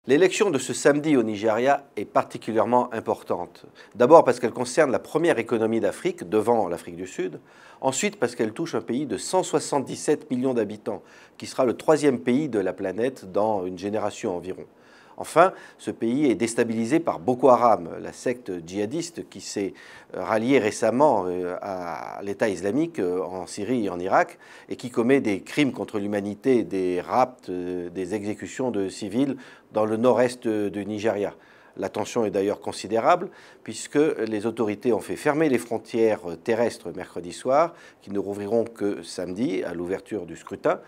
L'élection de ce samedi au Nigeria est particulièrement importante. D'abord parce qu'elle concerne la première économie d'Afrique, devant l'Afrique du Sud. Ensuite parce qu'elle touche un pays de 177 millions d'habitants, qui sera le troisième pays de la planète dans une génération environ. Enfin, ce pays est déstabilisé par Boko Haram, la secte djihadiste qui s'est ralliée récemment à l'État islamique en Syrie et en Irak et qui commet des crimes contre l'humanité, des rapts, des exécutions de civils dans le nord-est du Nigeria. La tension est d'ailleurs considérable puisque les autorités ont fait fermer les frontières terrestres mercredi soir, qui ne rouvriront que samedi à l'ouverture du scrutin,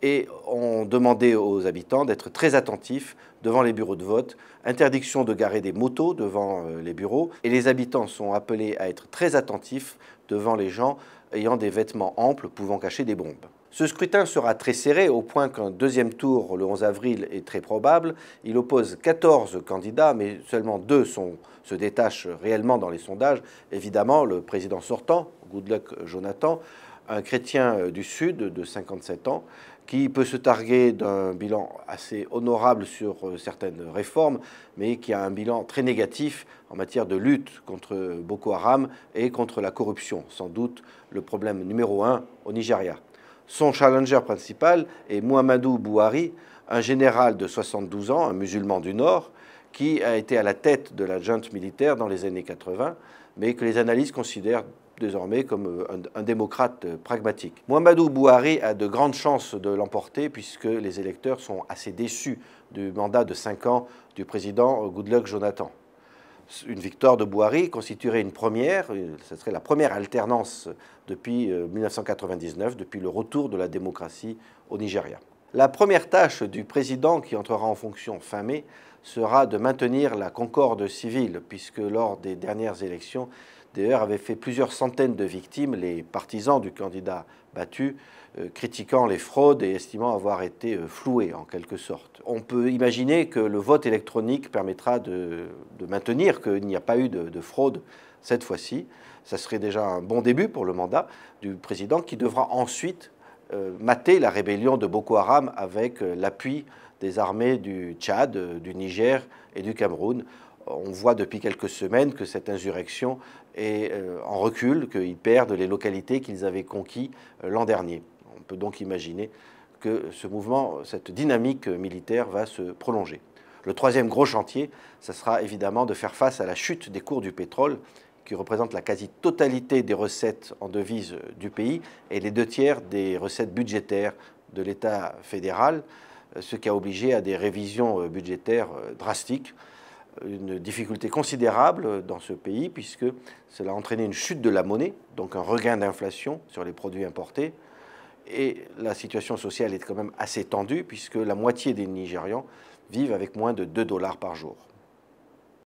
et ont demandé aux habitants d'être très attentifs devant les bureaux de vote, interdiction de garer des motos devant les bureaux, et les habitants sont appelés à être très attentifs devant les gens ayant des vêtements amples pouvant cacher des bombes. Ce scrutin sera très serré au point qu'un deuxième tour le 11 avril est très probable. Il oppose 14 candidats, mais seulement 2 se détachent réellement dans les sondages. Évidemment, le président sortant, Goodluck Jonathan, un chrétien du Sud de 57 ans, qui peut se targuer d'un bilan assez honorable sur certaines réformes, mais qui a un bilan très négatif en matière de lutte contre Boko Haram et contre la corruption, sans doute le problème numéro 1 au Nigeria. Son challenger principal est Muhammadu Buhari, un général de 72 ans, un musulman du Nord, qui a été à la tête de la junte militaire dans les années 80, mais que les analystes considèrent désormais comme un démocrate pragmatique. Muhammadu Buhari a de grandes chances de l'emporter puisque les électeurs sont assez déçus du mandat de 5 ans du président Goodluck Jonathan. Une victoire de Buhari constituerait une première, ce serait la première alternance depuis 1999, depuis le retour de la démocratie au Nigeria. La première tâche du président qui entrera en fonction fin mai sera de maintenir la concorde civile, puisque lors des dernières élections, d'ailleurs, avait fait plusieurs centaines de victimes, les partisans du candidat battu, critiquant les fraudes et estimant avoir été floués en quelque sorte. On peut imaginer que le vote électronique permettra de maintenir qu'il n'y a pas eu de fraude cette fois-ci. Ça serait déjà un bon début pour le mandat du président qui devra ensuite mater la rébellion de Boko Haram avec l'appui des armées du Tchad, du Niger et du Cameroun. On voit depuis quelques semaines que cette insurrection est en recul, qu'ils perdent les localités qu'ils avaient conquis l'an dernier. On peut donc imaginer que ce mouvement, cette dynamique militaire va se prolonger. Le troisième gros chantier, ça sera évidemment de faire face à la chute des cours du pétrole, qui représente la quasi-totalité des recettes en devises du pays et les 2/3 des recettes budgétaires de l'État fédéral, ce qui a obligé à des révisions budgétaires drastiques. Une difficulté considérable dans ce pays puisque cela a entraîné une chute de la monnaie, donc un regain d'inflation sur les produits importés. Et la situation sociale est quand même assez tendue puisque la moitié des Nigérians vivent avec moins de 2 $ par jour.